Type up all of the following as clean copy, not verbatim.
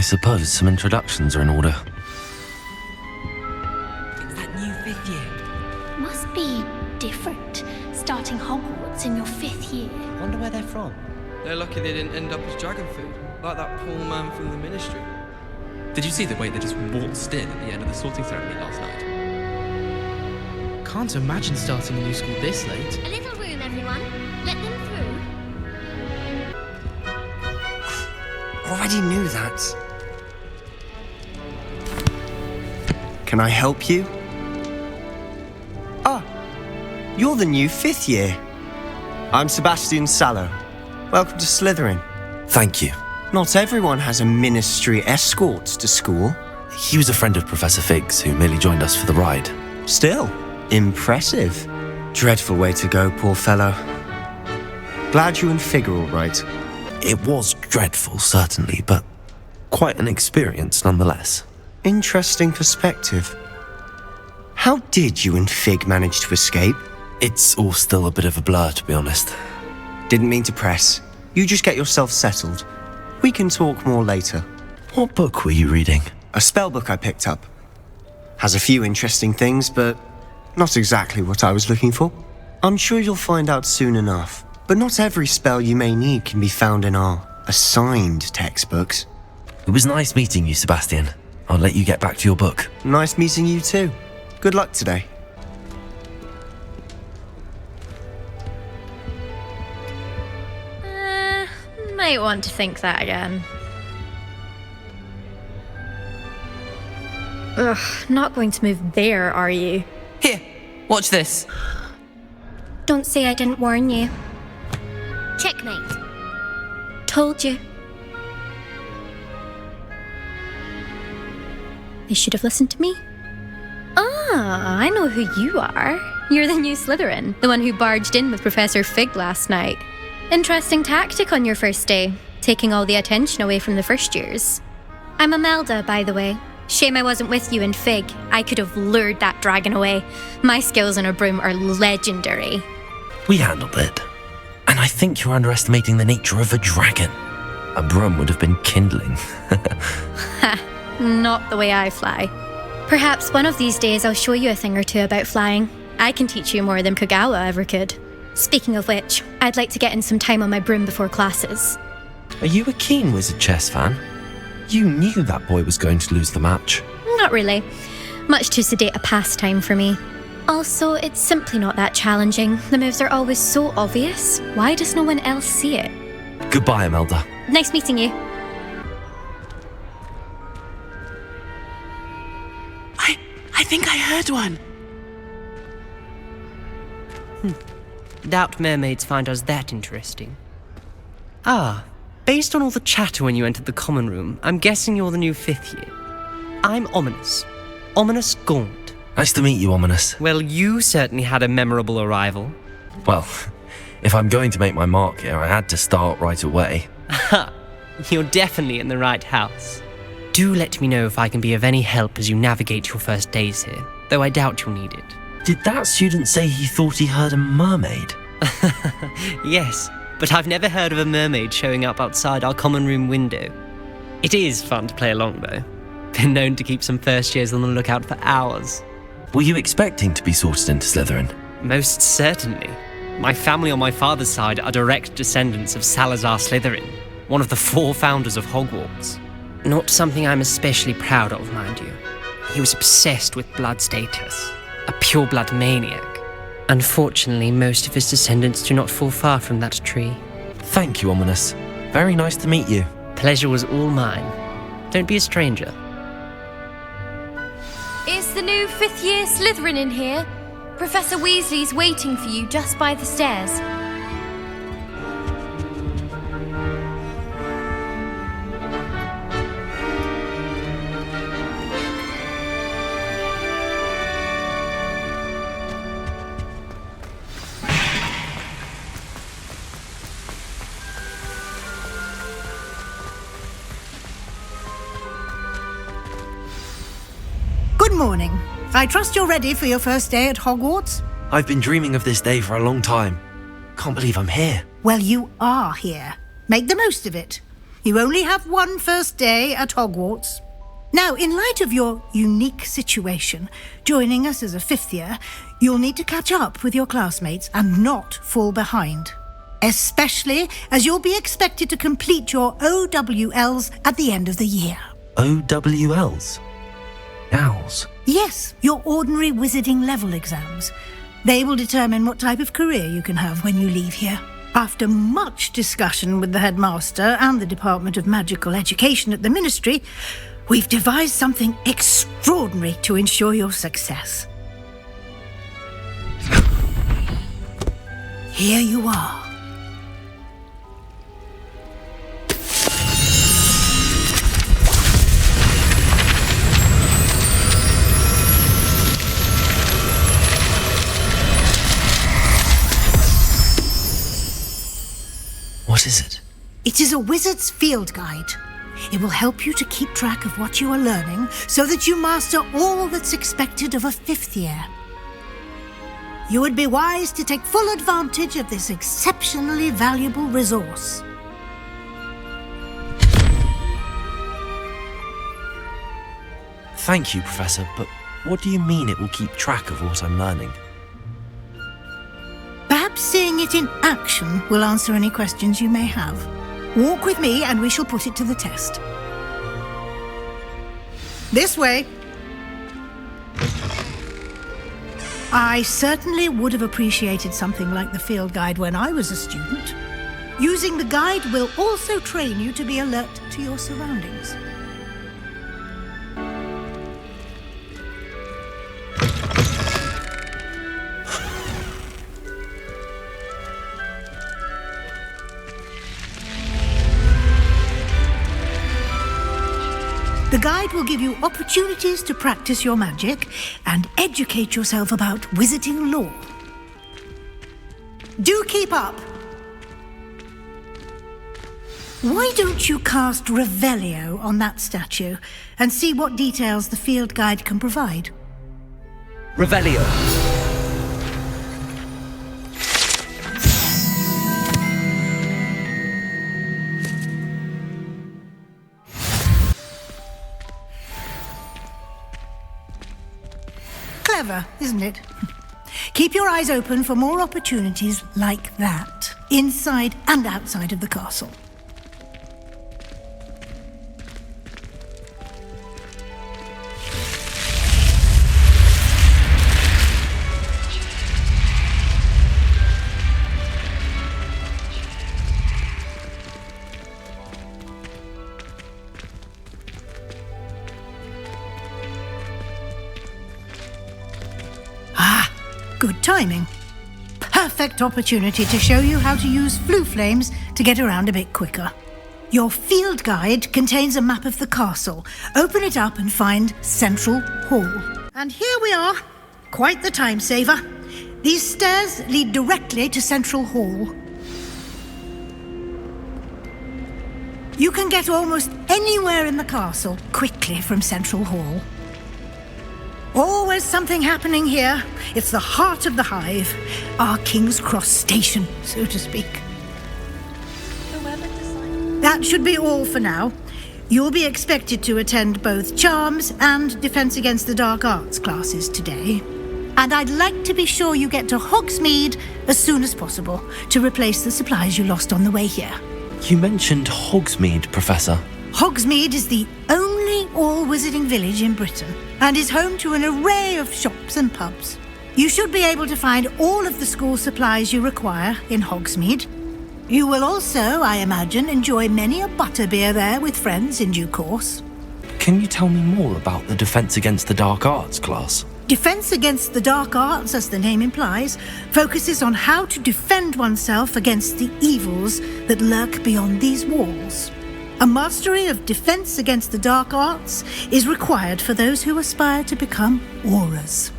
suppose some introductions are in order. It's that new 5th year. Must be different, starting Hogwarts in your 5th year. Wonder where they're from. They're lucky they didn't end up as dragon food, like that poor man from the Ministry. Did you see the way they just waltzed in at the end of the sorting ceremony last night? Can't imagine starting a new school this late. A little room, everyone. Let them through. Already knew that. Can I help you? Ah, you're the new 5th year. I'm Sebastian Sallow. Welcome to Slytherin. Thank you. Not everyone has a ministry escort to school. He was a friend of Professor Fig's who merely joined us for the ride. Still, impressive. Dreadful way to go, poor fellow. Glad you and Fig are all right. It was dreadful, certainly, but quite an experience nonetheless. Interesting perspective. How did you and Fig manage to escape? It's all still a bit of a blur, to be honest. Didn't mean to press. You just get yourself settled. We can talk more later. What book were you reading? A spell book I picked up. Has a few interesting things, but not exactly what I was looking for. I'm sure you'll find out soon enough. But not every spell you may need can be found in our assigned textbooks. It was nice meeting you, Sebastian. I'll let you get back to your book. Nice meeting you too. Good luck today. Might want to think that again. Ugh, not going to move there, are you? Here, watch this. Don't say I didn't warn you. Checkmate. Told you. They should have listened to me. Ah, I know who you are. You're the new Slytherin, the one who barged in with Professor Fig last night. Interesting tactic on your first day, taking all the attention away from the first years. I'm Imelda, by the way. Shame I wasn't with you and Fig. I could have lured that dragon away. My skills on a broom are legendary. We handled it. And I think you're underestimating the nature of a dragon. A broom would have been kindling. Ha, not the way I fly. Perhaps one of these days I'll show you a thing or two about flying. I can teach you more than Kogawa ever could. Speaking of which, I'd like to get in some time on my broom before classes. Are you a keen Wizard chess fan? You knew that boy was going to lose the match. Not really. Much too sedate a pastime for me. Also, it's simply not that challenging. The moves are always so obvious. Why does no one else see it? Goodbye, Imelda. Nice meeting you. I think I heard one. Doubt mermaids find us that interesting. Ah, based on all the chatter when you entered the common room, I'm guessing you're the new 5th year. I'm Ominous. Ominous Gaunt. Nice to meet you, Ominous. Well, you certainly had a memorable arrival. Well, if I'm going to make my mark here, I had to start right away. Ha! You're definitely in the right house. Do let me know if I can be of any help as you navigate your first days here, though I doubt you'll need it. Did that student say he thought he heard a mermaid? Yes, but I've never heard of a mermaid showing up outside our common room window. It is fun to play along, though. Been known to keep some first years on the lookout for hours. Were you expecting to be sorted into Slytherin? Most certainly. My family on my father's side are direct descendants of Salazar Slytherin, one of the 4 founders of Hogwarts. Not something I'm especially proud of, mind you. He was obsessed with blood status, a pure-blood maniac. Unfortunately, most of his descendants do not fall far from that tree. Thank you, Ominous. Very nice to meet you. Pleasure was all mine. Don't be a stranger. Is the new 5th year Slytherin in here? Professor Weasley's waiting for you just by the stairs. Good morning. I trust you're ready for your first day at Hogwarts? I've been dreaming of this day for a long time. Can't believe I'm here. Well, you are here. Make the most of it. You only have one first day at Hogwarts. Now, in light of your unique situation, joining us as a 5th year, you'll need to catch up with your classmates and not fall behind. Especially as you'll be expected to complete your OWLs at the end of the year. OWLs? Owls? Yes, your ordinary wizarding level exams. They will determine what type of career you can have when you leave here. After much discussion with the headmaster and the Department of Magical Education at the Ministry, we've devised something extraordinary to ensure your success. Here you are. What is it? It is a wizard's field guide. It will help you to keep track of what you are learning so that you master all that's expected of a 5th year. You would be wise to take full advantage of this exceptionally valuable resource. Thank you, Professor, but what do you mean it will keep track of what I'm learning? Perhaps seeing it in action will answer any questions you may have. Walk with me and we shall put it to the test. This way. I certainly would have appreciated something like the field guide when I was a student. Using the guide will also train you to be alert to your surroundings. The guide will give you opportunities to practice your magic and educate yourself about wizarding lore. Do keep up! Why don't you cast Revelio on that statue and see what details the field guide can provide? Revelio. Clever, isn't it? Keep your eyes open for more opportunities like that, inside and outside of the castle. Good timing. Perfect opportunity to show you how to use flue flames to get around a bit quicker. Your field guide contains a map of the castle. Open it up and find Central Hall. And here we are. Quite the time saver. These stairs lead directly to Central Hall. You can get almost anywhere in the castle quickly from Central Hall. Always something happening here. It's the heart of the hive, our King's Cross station, so to speak. That should be all for now. You'll be expected to attend both Charms and Defense Against the Dark Arts classes today. And I'd like to be sure you get to Hogsmeade as soon as possible to replace the supplies you lost on the way here. You mentioned Hogsmeade, Professor. Hogsmeade is the only all-wizarding village in Britain and is home to an array of shops and pubs. You should be able to find all of the school supplies you require in Hogsmeade. You will also, I imagine, enjoy many a butterbeer there with friends in due course. Can you tell me more about the Defense Against the Dark Arts class? Defense Against the Dark Arts, as the name implies, focuses on how to defend oneself against the evils that lurk beyond these walls. A mastery of Defense Against the Dark Arts is required for those who aspire to become Aurors.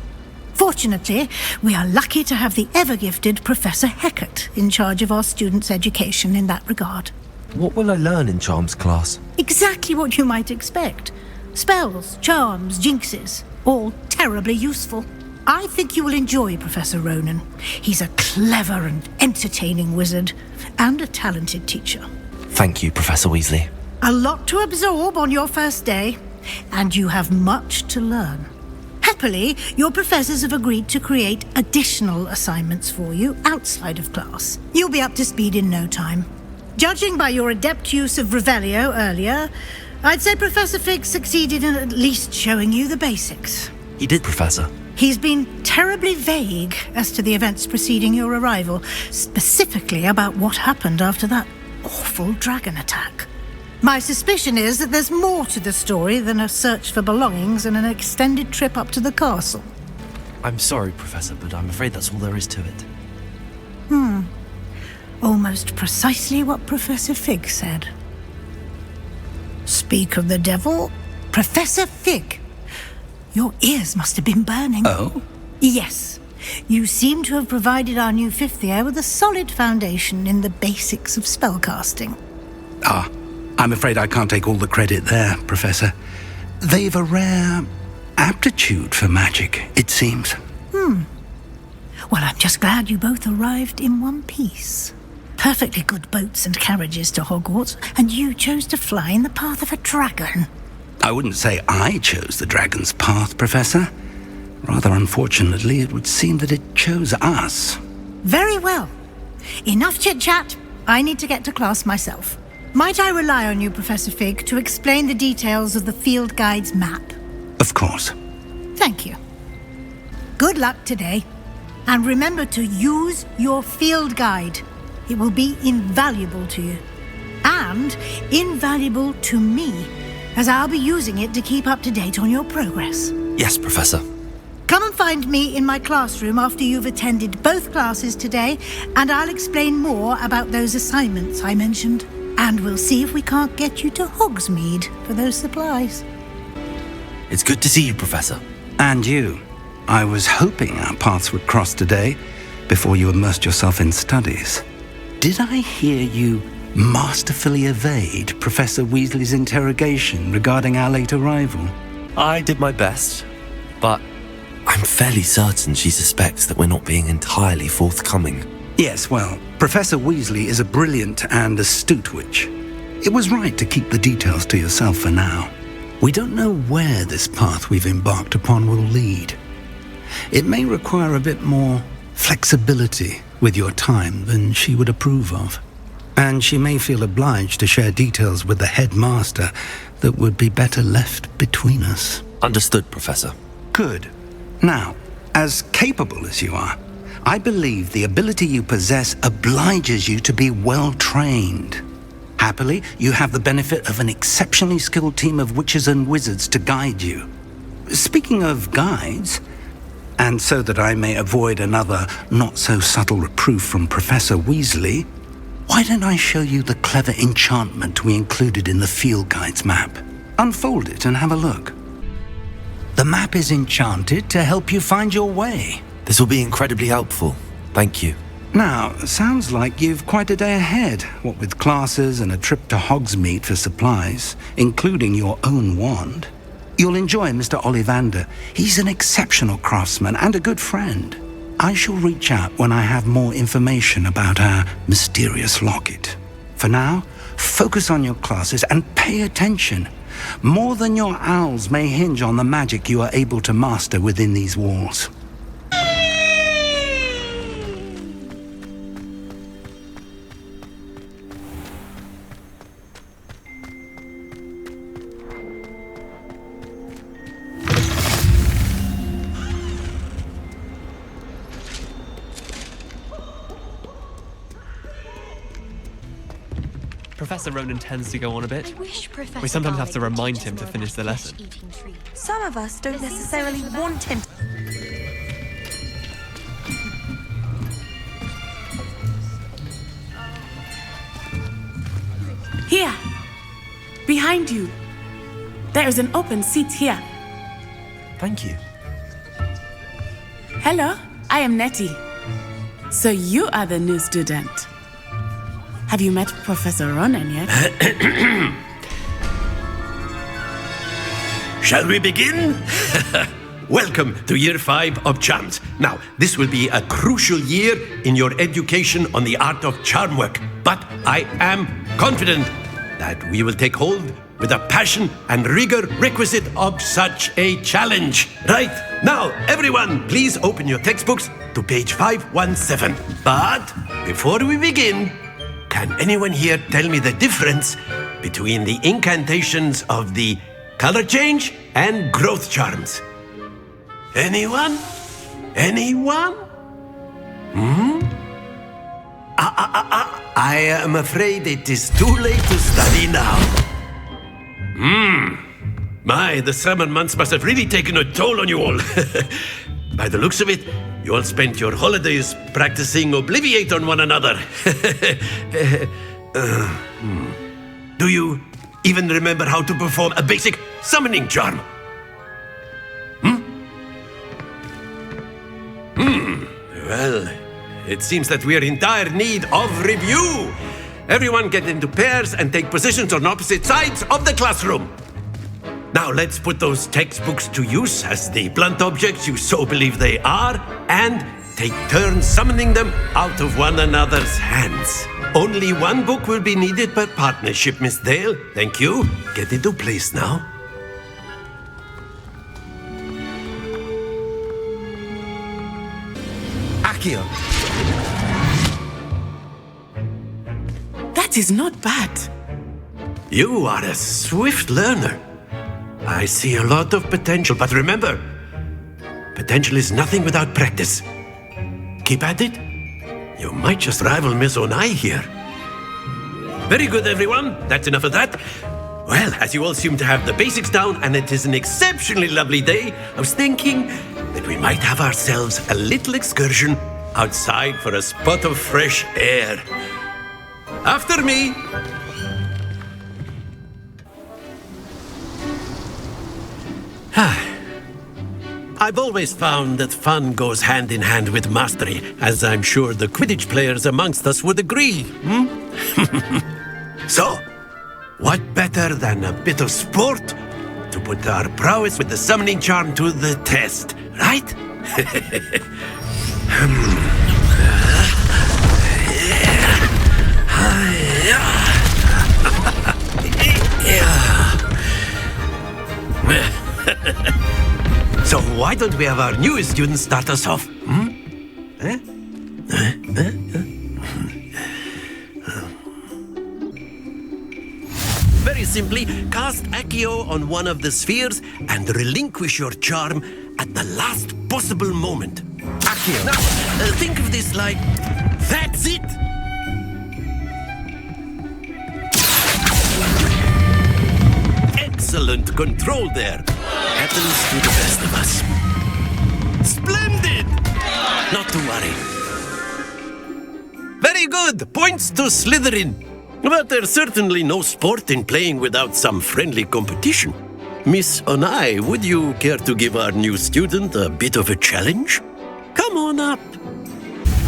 Fortunately, we are lucky to have the ever-gifted Professor Hecat in charge of our students' education in that regard. What will I learn in Charms class? Exactly what you might expect. Spells, charms, jinxes, all terribly useful. I think you will enjoy Professor Ronan. He's a clever and entertaining wizard, and a talented teacher. Thank you, Professor Weasley. A lot to absorb on your first day, and you have much to learn. Happily, your professors have agreed to create additional assignments for you outside of class. You'll be up to speed in no time. Judging by your adept use of Revelio earlier, I'd say Professor Fig succeeded in at least showing you the basics. He did, Professor. He's been terribly vague as to the events preceding your arrival, specifically about what happened after that awful dragon attack. My suspicion is that there's more to the story than a search for belongings and an extended trip up to the castle. I'm sorry, Professor, but I'm afraid that's all there is to it. Almost precisely what Professor Fig said. Speak of the devil, Professor Fig. Your ears must have been burning. Oh? Yes. You seem to have provided our new fifth year with a solid foundation in the basics of spellcasting. Ah, I'm afraid I can't take all the credit there, Professor. They've a rare aptitude for magic, it seems. Well, I'm just glad you both arrived in one piece. Perfectly good boats and carriages to Hogwarts, and you chose to fly in the path of a dragon. I wouldn't say I chose the dragon's path, Professor. Rather unfortunately, it would seem that it chose us. Very well. Enough chit-chat. I need to get to class myself. Might I rely on you, Professor Fig, to explain the details of the field guide's map? Of course. Thank you. Good luck today. And remember to use your field guide. It will be invaluable to you. And invaluable to me, as I'll be using it to keep up to date on your progress. Yes, Professor. Come and find me in my classroom after you've attended both classes today, and I'll explain more about those assignments I mentioned. And we'll see if we can't get you to Hogsmeade for those supplies. It's good to see you, Professor. And you. I was hoping our paths would cross today, before you immersed yourself in studies. Did I hear you masterfully evade Professor Weasley's interrogation regarding our late arrival? I did my best, but I'm fairly certain she suspects that we're not being entirely forthcoming. Yes, well, Professor Weasley is a brilliant and astute witch. It was right to keep the details to yourself for now. We don't know where this path we've embarked upon will lead. It may require a bit more flexibility with your time than she would approve of. And she may feel obliged to share details with the headmaster that would be better left between us. Understood, Professor. Good. Now, as capable as you are, I believe the ability you possess obliges you to be well trained. Happily, you have the benefit of an exceptionally skilled team of witches and wizards to guide you. Speaking of guides, and so that I may avoid another not-so-subtle reproof from Professor Weasley, why don't I show you the clever enchantment we included in the field guide's map? Unfold it and have a look. The map is enchanted to help you find your way. This will be incredibly helpful. Thank you. Now, sounds like you've quite a day ahead, what with classes and a trip to Hogsmeade for supplies, including your own wand. You'll enjoy Mr. Ollivander. He's an exceptional craftsman and a good friend. I shall reach out when I have more information about our mysterious locket. For now, focus on your classes and pay attention. More than your owls may hinge on the magic you are able to master within these walls. Professor Ronan tends to go on a bit. Wish Professor We sometimes have to Darling remind just him to more finish the of a lesson. flesh-eating tree. Some of us don't necessarily want him. Here, behind you. There is an open seat here. Thank you. Hello, I am Nettie. So you are the new student. Have you met Professor Ronan yet? Shall we begin? Welcome to Year 5 of Charms. Now, this will be a crucial year in your education on the art of charm work, but I am confident that we will take hold with the passion and rigor requisite of such a challenge. Right, now, everyone, please open your textbooks to page 517. But before we begin, can anyone here tell me the difference between the incantations of the color change and growth charms? Anyone? Anyone? I am afraid it is too late to study now. My, the summer months must have really taken a toll on you all. By the looks of it, you all spent your holidays practicing Obliviate on one another. Do you even remember how to perform a basic summoning charm? Well, it seems that we are in dire need of review. Everyone get into pairs and take positions on opposite sides of the classroom. Now let's put those textbooks to use as the blunt objects you so believe they are, and take turns summoning them out of one another's hands. Only one book will be needed per partnership, Miss Dale. Thank you. Get into place now. Accio. That is not bad. You are a swift learner. I see a lot of potential, but remember, potential is nothing without practice. Keep at it. You might just rival Miss Onai here. Very good, everyone. That's enough of that. Well, as you all seem to have the basics down, and it is an exceptionally lovely day, I was thinking that we might have ourselves a little excursion outside for a spot of fresh air. After me. I've always found that fun goes hand in hand with mastery, as I'm sure the Quidditch players amongst us would agree. So, what better than a bit of sport to put our prowess with the summoning charm to the test, right? So why don't we have our newest student start us off? Very simply, cast Accio on one of the spheres and relinquish your charm at the last possible moment. Accio. Now, think of this like, that's it! Excellent control there. Happens to the best of us. Splendid! Not to worry. Very good. Points to Slytherin. But there's certainly no sport in playing without some friendly competition. Miss Onai, would you care to give our new student a bit of a challenge? Come on up.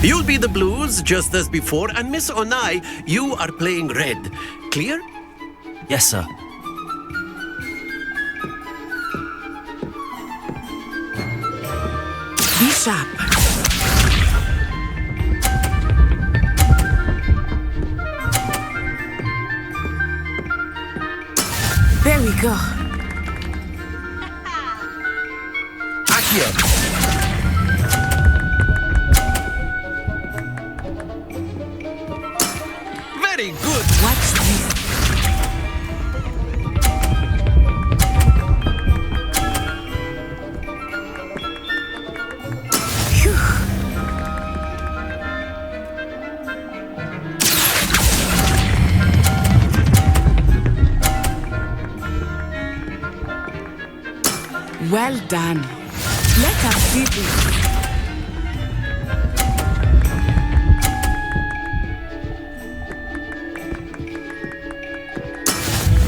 You'll be the blues just as before, and Miss Onai, you are playing red. Clear? Yes, sir. Be sharp. There we go. Accio. Very good. Watch this. Well done. Let us see this.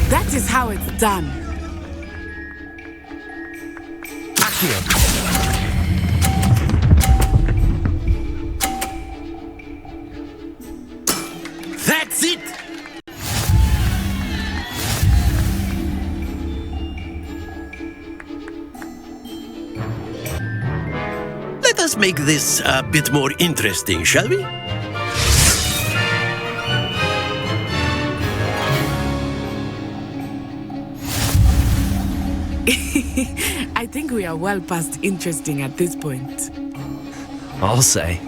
That is how it's done. Accio. That's it! Let us make this a bit more interesting, shall we? think we are well past interesting at this point. I'll say.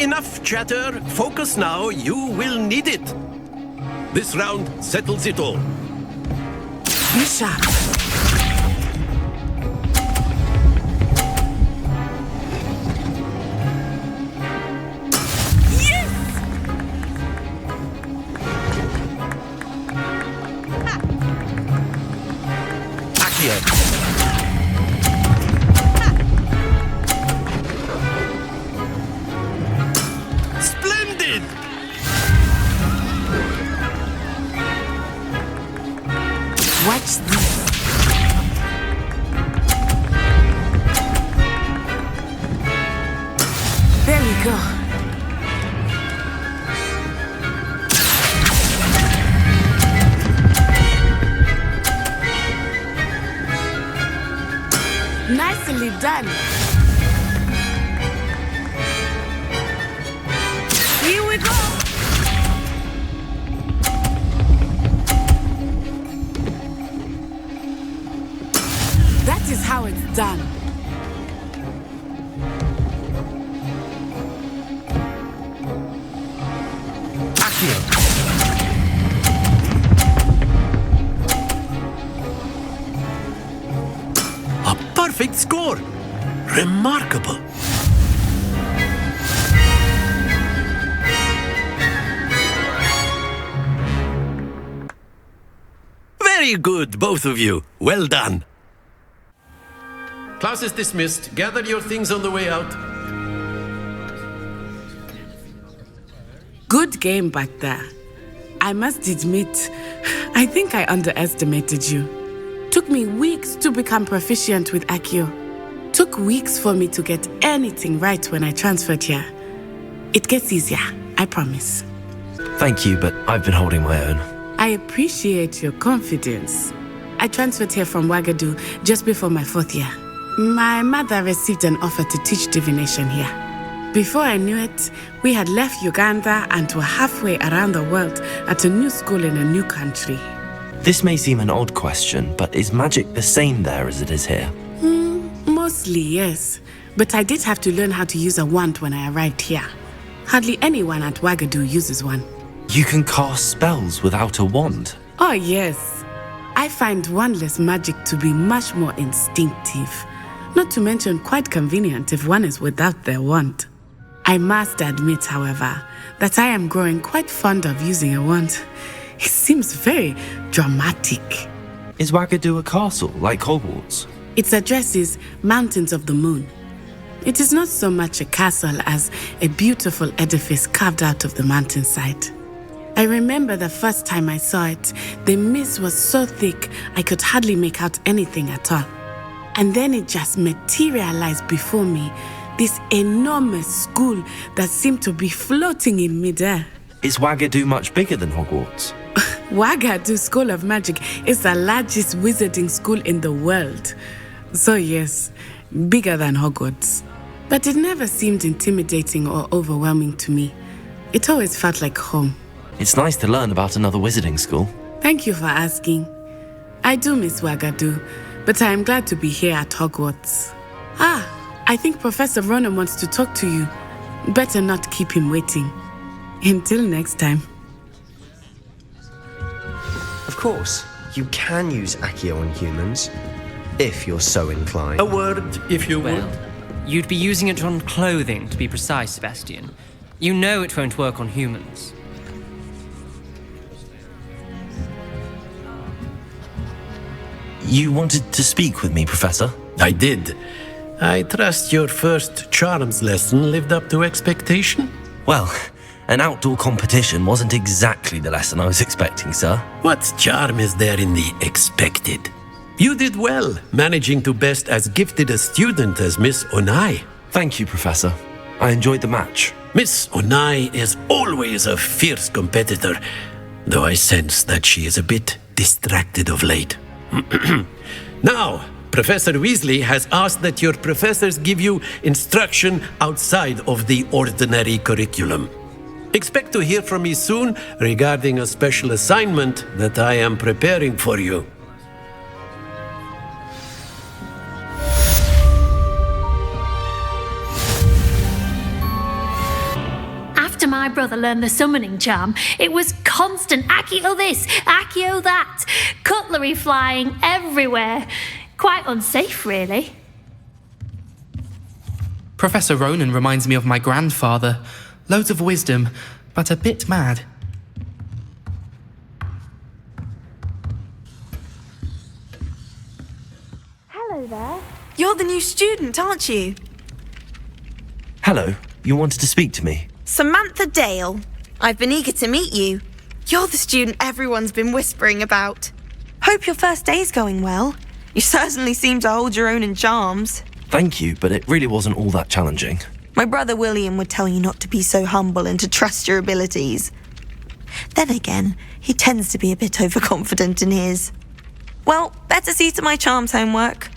Enough chatter. Focus now. You will need it. This round settles it all. Be sharp. Splendid! Watch this. There we go. Nicely done. Here we go. That is how it's done. A perfect score. Remarkable. Very good, both of you. Well done. Class is dismissed. Gather your things on the way out. Good game back there. I must admit, I think I underestimated you. Took me weeks to become proficient with Accio. Took weeks for me to get anything right when I transferred here. It gets easier, I promise. Thank you, but I've been holding my own. I appreciate your confidence. I transferred here from Wagadu just before my 4th year. My mother received an offer to teach divination here. Before I knew it, we had left Uganda and were halfway around the world at a new school in a new country. This may seem an odd question, but is magic the same there as it is here? Mostly, yes. But I did have to learn how to use a wand when I arrived here. Hardly anyone at Wagadu uses one. You can cast spells without a wand? Oh, yes. I find wandless magic to be much more instinctive. Not to mention quite convenient if one is without their wand. I must admit, however, that I am growing quite fond of using a wand. It seems very dramatic. Is Wagadu a castle, like Hogwarts? Its address is Mountains of the Moon. It is not so much a castle as a beautiful edifice carved out of the mountainside. I remember the first time I saw it, the mist was so thick I could hardly make out anything at all. And then it just materialized before me, this enormous school that seemed to be floating in midair. Is Wagadu much bigger than Hogwarts? Wagadu School of Magic is the largest wizarding school in the world. So yes, bigger than Hogwarts. But it never seemed intimidating or overwhelming to me. It always felt like home. It's nice to learn about another wizarding school. Thank you for asking. I do miss Wagadu, but I am glad to be here at Hogwarts. I think Professor Ronan wants to talk to you. Better not keep him waiting. Until next time. Of course, you can use Accio on humans, if you're so inclined. A word, if you would. Well, you'd be using it on clothing, to be precise, Sebastian. You know it won't work on humans. You wanted to speak with me, Professor? I did. I trust your first charms lesson lived up to expectation? Well, an outdoor competition wasn't exactly the lesson I was expecting, sir. What charm is there in the expected? You did well, managing to best as gifted a student as Miss Onai. Thank you, Professor. I enjoyed the match. Miss Onai is always a fierce competitor, though I sense that she is a bit distracted of late. Now, Professor Weasley has asked that your professors give you instruction outside of the ordinary curriculum. Expect to hear from me soon regarding a special assignment that I am preparing for you. my brother learned the summoning charm, it was constant Accio this, Accio that, cutlery flying everywhere. Quite unsafe, really. Professor Ronan reminds me of my grandfather. Loads of wisdom, but a bit mad. Hello there. You're the new student, aren't you? Hello, you wanted to speak to me? Samantha Dale. I've been eager to meet you. You're the student everyone's been whispering about. Hope your first day's going well. You certainly seem to hold your own in charms. Thank you, but it really wasn't all that challenging. My brother William would tell you not to be so humble and to trust your abilities. Then again, he tends to be a bit overconfident in his. Well, better see to my charms homework.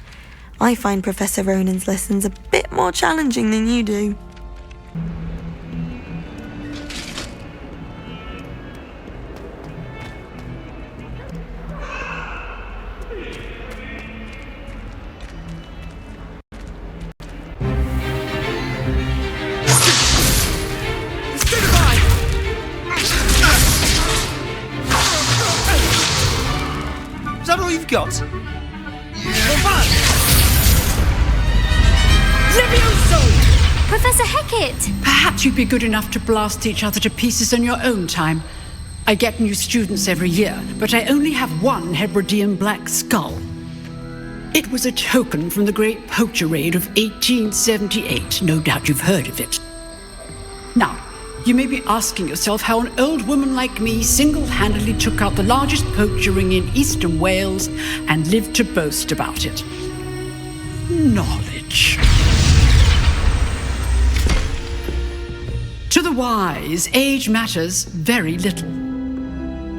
I find Professor Ronan's lessons a bit more challenging than you do. Is that all you've got? Levioso! Professor Hecat! Perhaps you'd be good enough to blast each other to pieces in your own time. I get new students every year, but I only have one Hebridean black skull. It was a token from the Great Poacher Raid of 1878. No doubt you've heard of it. Now, you may be asking yourself how an old woman like me single-handedly took out the largest poacher ring in eastern Wales and lived to boast about it. Knowledge. To the wise, age matters very little.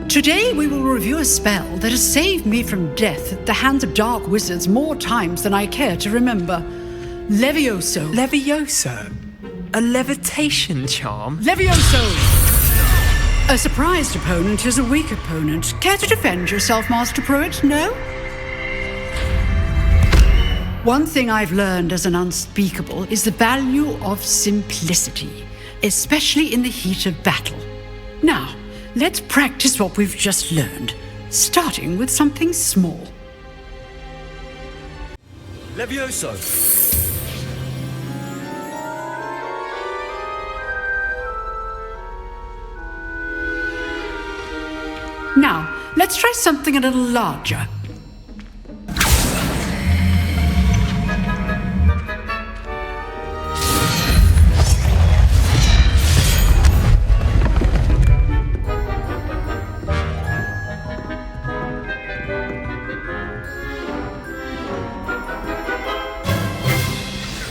Today we will review a spell that has saved me from death at the hands of dark wizards more times than I care to remember. Levioso. Levioso? A levitation charm? Levioso! A surprised opponent is a weak opponent. Care to defend yourself, Master Pruitt? No? One thing I've learned as an unspeakable is the value of simplicity, especially in the heat of battle. Now, let's practice what we've just learned, starting with something small. Levioso! Now, let's try something a little larger.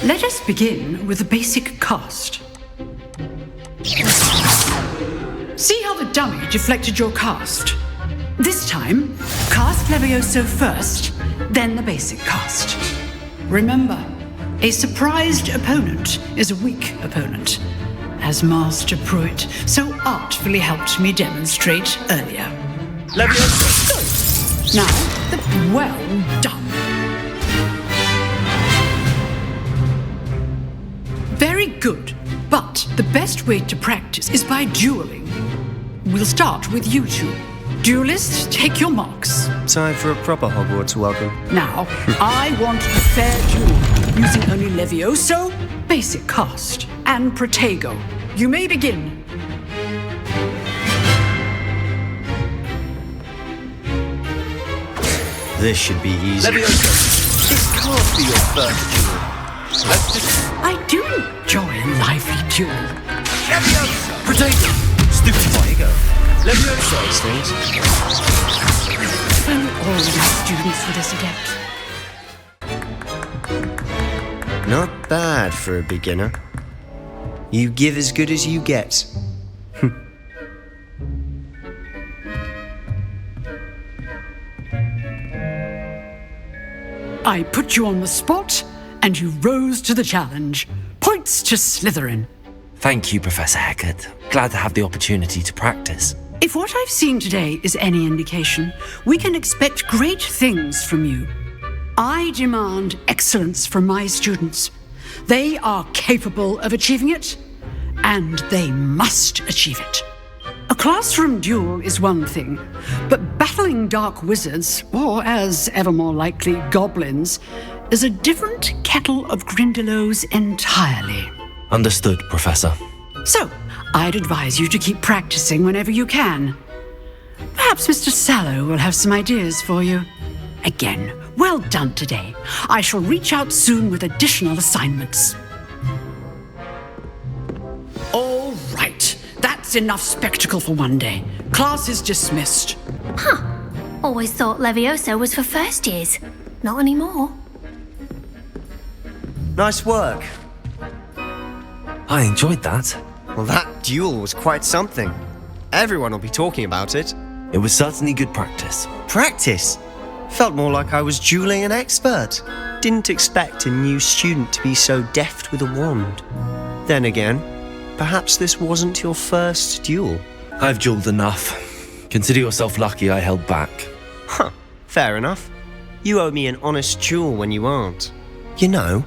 Let us begin with the basic cast. See how the dummy deflected your cast? This time, cast Levioso first, then the basic cast. Remember, a surprised opponent is a weak opponent, as Master Pruitt so artfully helped me demonstrate earlier. Levioso! Now, well done. Very good, but the best way to practice is by dueling. We'll start with you two. Duelists, take your marks. Time for a proper Hogwarts welcome. Now, I want a fair duel, using only Levioso, basic cast, and Protego. You may begin. This should be easy. Levioso, this can't be your first duel. Let's just... I do enjoy a lively duel. Levioso! Protego! Stupid Protego! Levioso! Things. I'm already students for this adept. Not bad for a beginner. You give as good as you get. I put you on the spot, and you rose to the challenge. Points to Slytherin. Thank you, Professor Hecat. Glad to have the opportunity to practice. If what I've seen today is any indication, we can expect great things from you. I demand excellence from my students. They are capable of achieving it, and they must achieve it. A classroom duel is one thing, but battling dark wizards, or as ever more likely, goblins, is a different kettle of grindylows entirely. Understood, Professor. So, I'd advise you to keep practicing whenever you can. Perhaps Mr. Sallow will have some ideas for you. Again, well done today. I shall reach out soon with additional assignments. All right, that's enough spectacle for one day. Class is dismissed. Huh. Always thought Levioso was for first years. Not anymore. Nice work. I enjoyed that. Well, that duel was quite something. Everyone will be talking about it. It was certainly good practice. Practice? Felt more like I was dueling an expert. Didn't expect a new student to be so deft with a wand. Then again, perhaps this wasn't your first duel. I've duelled enough. Consider yourself lucky I held back. Huh, fair enough. You owe me an honest duel when you aren't. You know,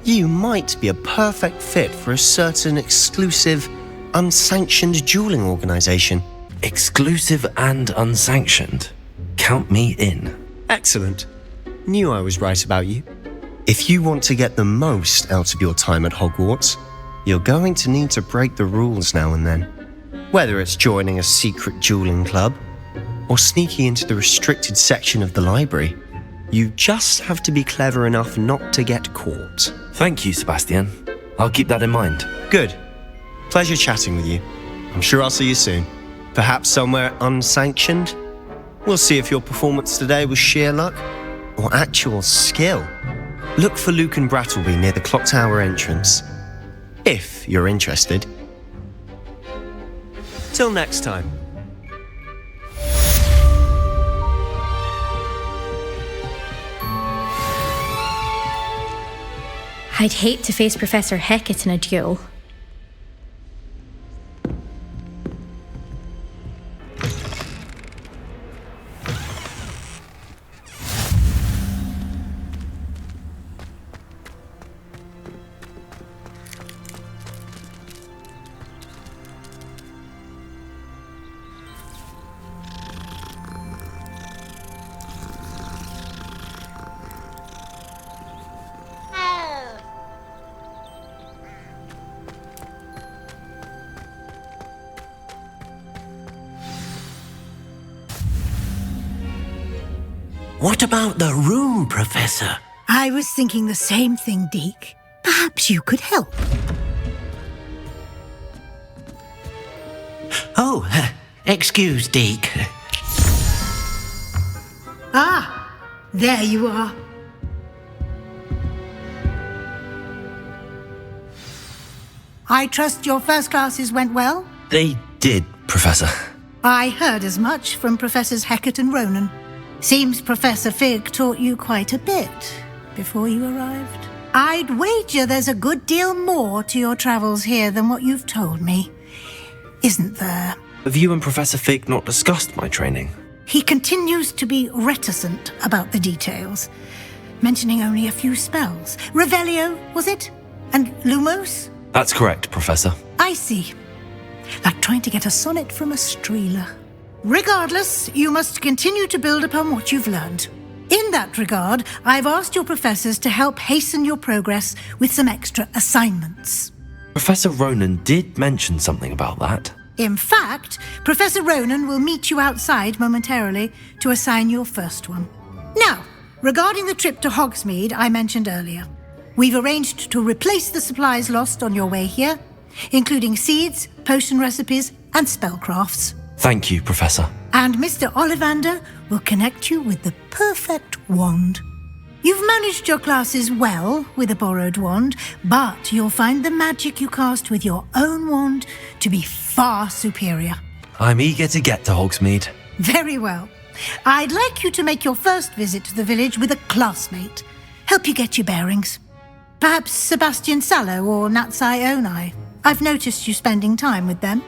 you might be a perfect fit for a certain exclusive, unsanctioned dueling organization. Exclusive and unsanctioned? Count me in. Excellent. Knew I was right about you. If you want to get the most out of your time at Hogwarts, you're going to need to break the rules now and then. Whether it's joining a secret dueling club or sneaking into the restricted section of the library, you just have to be clever enough not to get caught. Thank you, Sebastian. I'll keep that in mind. Good. Pleasure chatting with you. I'm sure I'll see you soon. Perhaps somewhere unsanctioned? We'll see if your performance today was sheer luck or actual skill. Look for Luke and Brattleby near the clock tower entrance, if you're interested. Till next time. I'd hate to face Professor Hecat in a duel. What about the room, Professor? I was thinking the same thing, Deke. Perhaps you could help. Oh, excuse, Deke. Ah, there you are. I trust your first classes went well? They did, Professor. I heard as much from Professors Hecat and Ronan. Seems Professor Fig taught you quite a bit before you arrived. I'd wager there's a good deal more to your travels here than what you've told me. Isn't there? Have you and Professor Fig not discussed my training? He continues to be reticent about the details, mentioning only a few spells. Revelio, was it? And Lumos? That's correct, Professor. I see. Like trying to get a sonnet from a streeler. Regardless, you must continue to build upon what you've learned. In that regard, I've asked your professors to help hasten your progress with some extra assignments. Professor Ronan did mention something about that. In fact, Professor Ronan will meet you outside momentarily to assign your first one. Now, regarding the trip to Hogsmeade I mentioned earlier, we've arranged to replace the supplies lost on your way here, including seeds, potion recipes, and spellcrafts. Thank you, Professor. And Mr. Ollivander will connect you with the perfect wand. You've managed your classes well with a borrowed wand, but you'll find the magic you cast with your own wand to be far superior. I'm eager to get to Hogsmeade. Very well. I'd like you to make your first visit to the village with a classmate. Help you get your bearings. Perhaps Sebastian Sallow or Natsai Onai. I've noticed you spending time with them.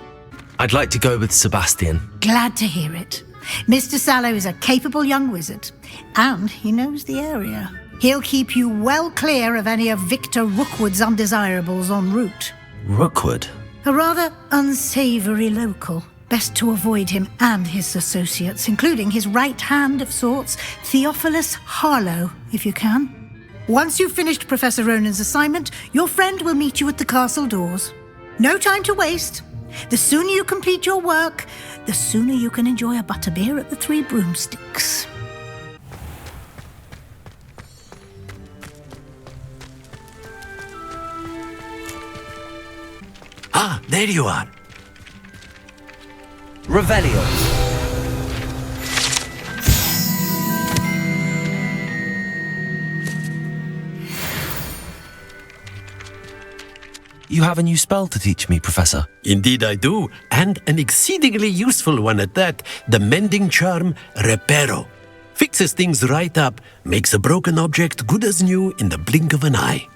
I'd like to go with Sebastian. Glad to hear it. Mr. Sallow is a capable young wizard, and he knows the area. He'll keep you well clear of any of Victor Rookwood's undesirables en route. Rookwood? A rather unsavoury local. Best to avoid him and his associates, including his right hand of sorts, Theophilus Harlow, if you can. Once you've finished Professor Ronan's assignment, your friend will meet you at the castle doors. No time to waste. The sooner you complete your work, the sooner you can enjoy a butterbeer at the Three Broomsticks. Ah, there you are. Revelio. You have a new spell to teach me, Professor. Indeed I do, and an exceedingly useful one at that. The mending charm, Reparo. Fixes things right up, makes a broken object good as new in the blink of an eye.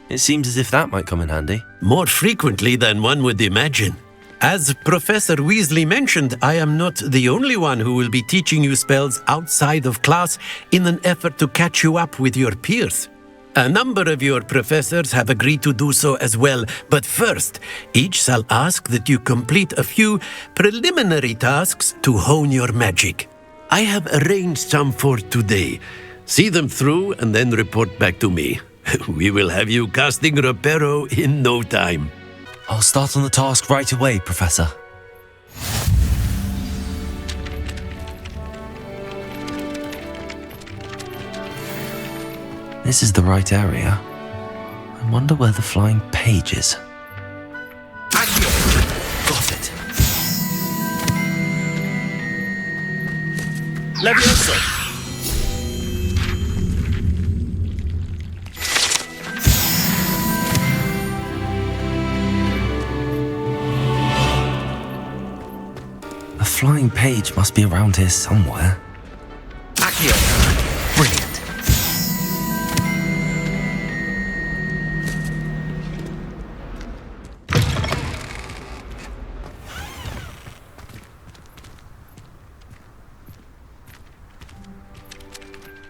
It seems as if that might come in handy. More frequently than one would imagine. As Professor Weasley mentioned, I am not the only one who will be teaching you spells outside of class in an effort to catch you up with your peers. A number of your professors have agreed to do so as well, but first, each shall ask that you complete a few preliminary tasks to hone your magic. I have arranged some for today. See them through and then report back to me. We will have you casting Reparo in no time. I'll start on the task right away, Professor. This is the right area. I wonder where the flying page is. Got it. Levioso! A flying page must be around here somewhere. Accio! Brilliant.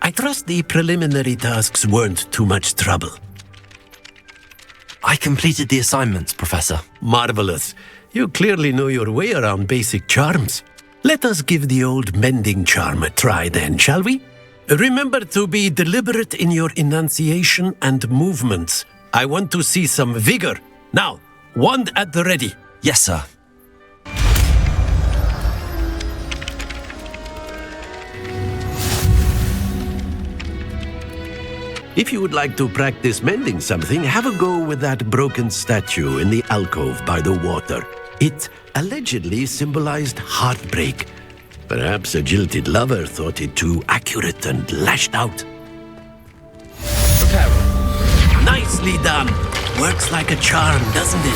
I trust the preliminary tasks weren't too much trouble. I completed the assignments, Professor. Marvelous. You clearly know your way around basic charms. Let us give the old mending charm a try then, shall we? Remember to be deliberate in your enunciation and movements. I want to see some vigor. Now, wand at the ready. Yes, sir. If you would like to practice mending something, have a go with that broken statue in the alcove by the water. It allegedly symbolized heartbreak. Perhaps a jilted lover thought it too accurate and lashed out. Prepare. Nicely done. Works like a charm, doesn't it?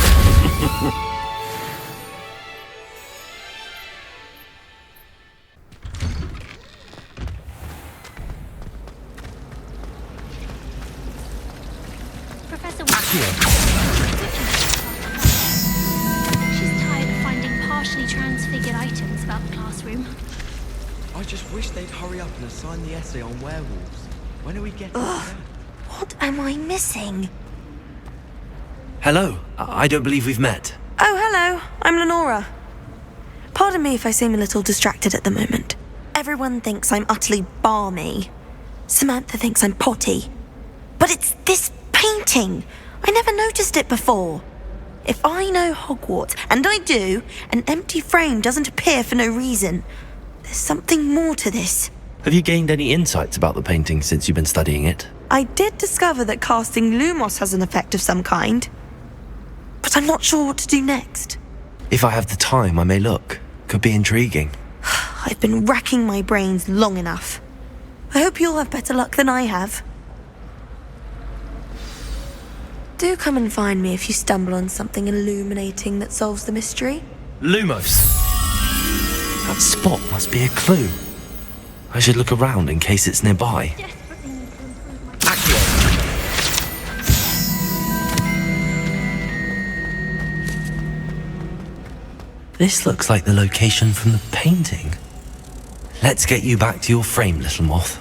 She's tired of finding partially transfigured items about the classroom. I just wish they'd hurry up and assign the essay on werewolves. When are we getting to that? What am I missing? Hello. I don't believe we've met. Oh, hello. I'm Lenora. Pardon me if I seem a little distracted at the moment. Everyone thinks I'm utterly balmy. Samantha thinks I'm potty. But it's this painting. I never noticed it before. If I know Hogwarts, and I do, an empty frame doesn't appear for no reason. There's something more to this. Have you gained any insights about the painting since you've been studying it? I did discover that casting Lumos has an effect of some kind. But I'm not sure what to do next. If I have the time, I may look. Could be intriguing. I've been racking my brains long enough. I hope you'll have better luck than I have. Do come and find me if you stumble on something illuminating that solves the mystery. Lumos. That spot must be a clue. I should look around in case it's nearby. This looks like the location from the painting. Let's get you back to your frame, little moth.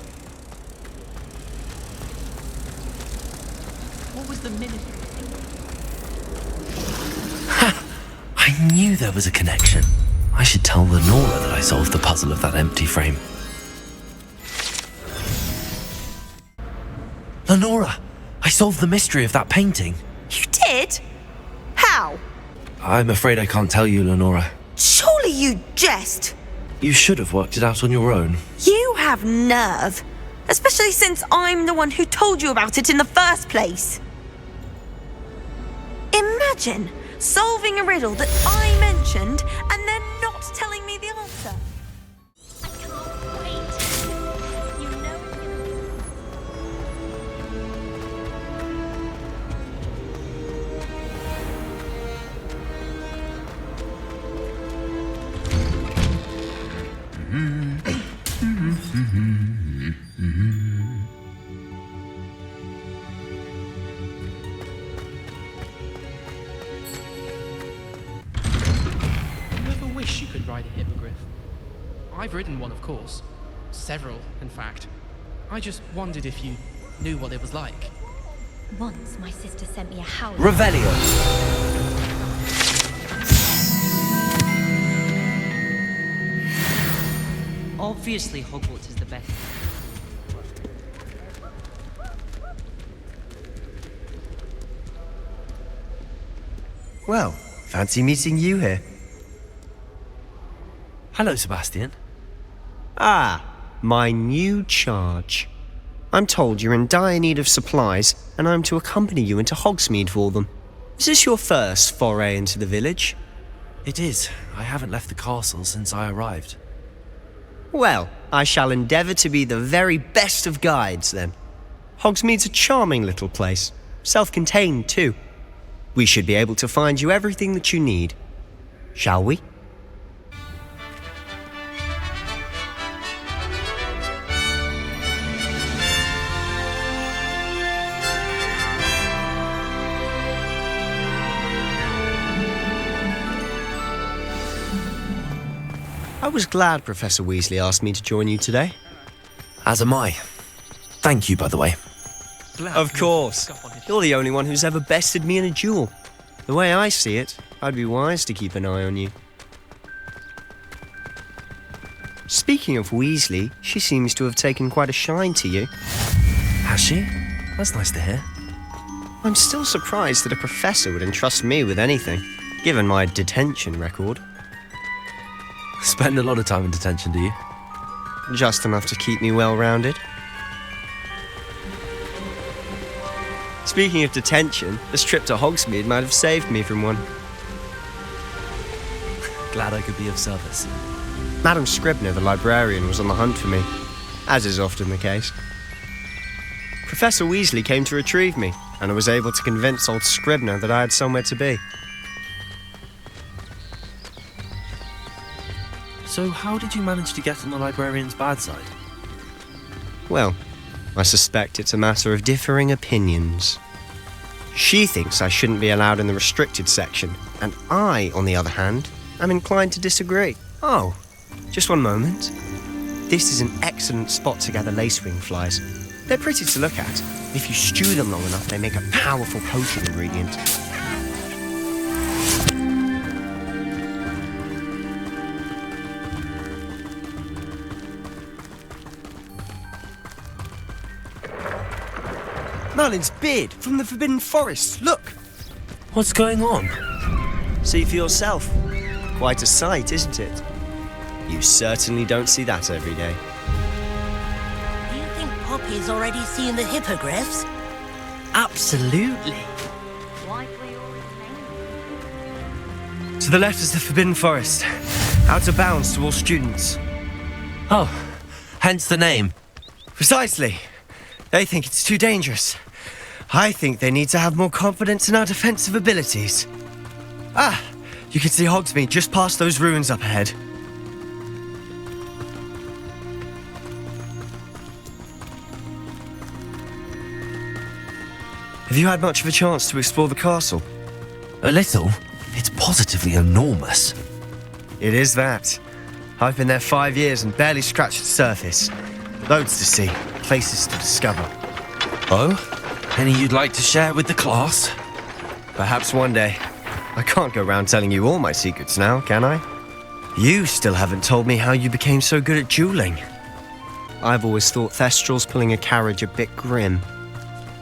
What was the ministry? knew there was a connection. I should tell Lenora that I solved the puzzle of that empty frame. Lenora, I solved the mystery of that painting. You did? How? I'm afraid I can't tell you, Lenora. Surely you jest. You should have worked it out on your own. You have nerve. Especially since I'm the one who told you about it in the first place. Imagine solving a riddle that I mentioned and then not telling me the answer. I can't wait. You know it's gonna be... You ever wish you could ride a hippogriff? I've ridden one, of course. Several, in fact. I just wondered if you knew what it was like. Once my sister sent me a howl. Revelio. Obviously, Hogwarts is the best. Well, fancy meeting you here. Hello, Sebastian. Ah, my new charge. I'm told you're in dire need of supplies, and I'm to accompany you into Hogsmeade for them. Is this your first foray into the village? It is. I haven't left the castle since I arrived. Well, I shall endeavour to be the very best of guides, then. Hogsmeade's a charming little place. Self-contained, too. We should be able to find you everything that you need. Shall we? I was glad Professor Weasley asked me to join you today. As am I. Thank you, by the way. Of course. You're the only one who's ever bested me in a duel. The way I see it, I'd be wise to keep an eye on you. Speaking of Weasley, she seems to have taken quite a shine to you. Has she? That's nice to hear. I'm still surprised that a professor would entrust me with anything, given my detention record. Spend a lot of time in detention, do you? Just enough to keep me well-rounded. Speaking of detention, this trip to Hogsmeade might have saved me from one. Glad I could be of service. Madam Scribner, the librarian, was on the hunt for me, as is often the case. Professor Weasley came to retrieve me, and I was able to convince old Scribner that I had somewhere to be. So how did you manage to get on the librarian's bad side? Well, I suspect it's a matter of differing opinions. She thinks I shouldn't be allowed in the restricted section, and I, on the other hand, am inclined to disagree. Oh, just one moment. This is an excellent spot to gather lacewing flies. They're pretty to look at. If you stew them long enough, they make a powerful potion ingredient. Merlin's beard from the Forbidden Forest, look! What's going on? See for yourself. Quite a sight, isn't it? You certainly don't see that every day. Do you think Poppy's already seen the hippogriffs? Absolutely. To the left is the Forbidden Forest. Out of bounds to all students. Oh, hence the name. Precisely. They think it's too dangerous. I think they need to have more confidence in our defensive abilities. Ah, you can see Hogsmeade just past those ruins up ahead. Have you had much of a chance to explore the castle? A little. It's positively enormous. It is that. I've been there 5 years and barely scratched the surface. Loads to see, places to discover. Oh? Any you'd like to share with the class? Perhaps one day. I can't go around telling you all my secrets now, can I? You still haven't told me how you became so good at dueling. I've always thought Thestrals pulling a carriage a bit grim,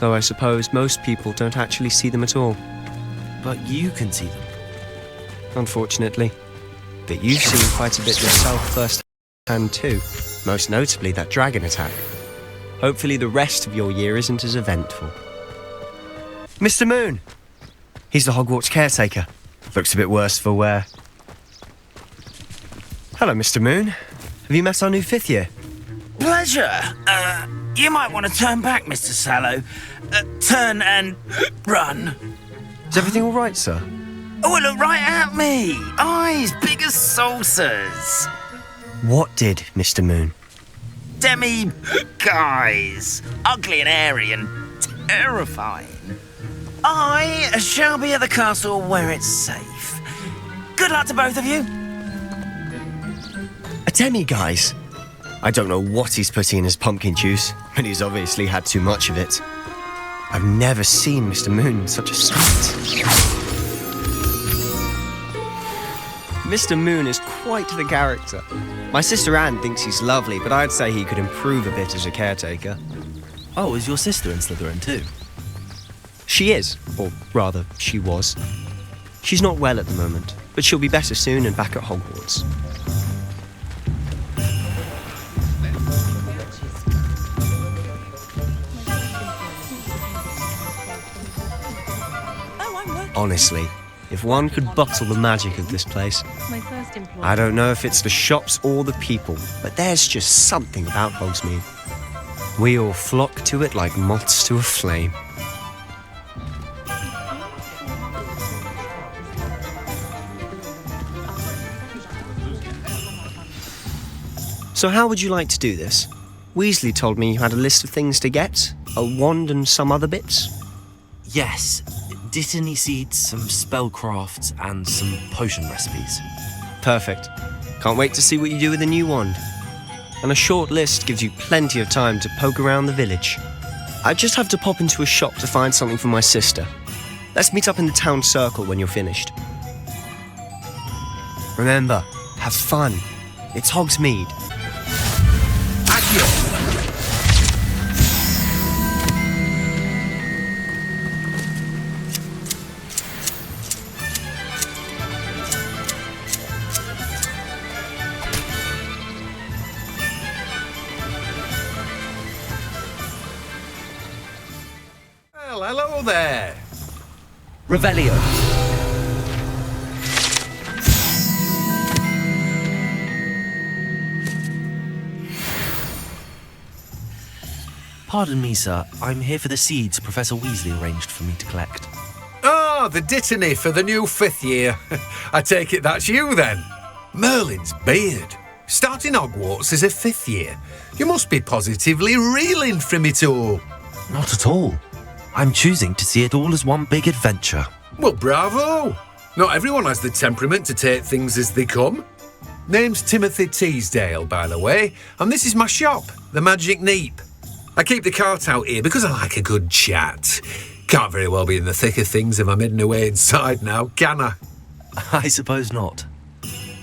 though I suppose most people don't actually see them at all. But you can see them. Unfortunately. But you've seen quite a bit yourself firsthand too, most notably that dragon attack. Hopefully the rest of your year isn't as eventful. Mr. Moon! He's the Hogwarts caretaker. Looks a bit worse for wear. Hello, Mr. Moon. Have you met our new 5th year? Pleasure. You might want to turn back, Mr. Sallow. Turn and run. Is everything all right, sir? Oh, look right at me. Eyes big as saucers. What did, Mr. Moon? Guys. Ugly and airy and terrifying. I shall be at the castle where it's safe. Good luck to both of you. A demi-guise? I don't know what he's putting in his pumpkin juice, but he's obviously had too much of it. I've never seen Mr. Moon in such a state. Mr. Moon is quite the character. My sister Anne thinks he's lovely, but I'd say he could improve a bit as a caretaker. Oh, is your sister in Slytherin too? She is, or rather, she was. She's not well at the moment, but she'll be better soon and back at Hogwarts. Honestly, if one could bottle the magic of this place, I don't know if it's the shops or the people, but there's just something about Hogsmeade. We all flock to it like moths to a flame. So how would you like to do this? Weasley told me you had a list of things to get, a wand and some other bits. Yes, Dittany seeds, some spellcrafts, and some potion recipes. Perfect. Can't wait to see what you do with the new wand. And a short list gives you plenty of time to poke around the village. I just have to pop into a shop to find something for my sister. Let's meet up in the town circle when you're finished. Remember, have fun. It's Hogsmeade. Accio! Well, hello there. Revelio. Pardon me, sir. I'm here for the seeds Professor Weasley arranged for me to collect. Ah, the Dittany for the new 5th year. I take it that's you then. Merlin's beard. Starting Hogwarts as a 5th year. You must be positively reeling from it all. Not at all. I'm choosing to see it all as one big adventure. Well, bravo. Not everyone has the temperament to take things as they come. Name's Timothy Teasdale, by the way, and this is my shop, the Magic Neep. I keep the cart out here because I like a good chat. Can't very well be in the thick of things if I'm hidden away inside now, can I? I suppose not.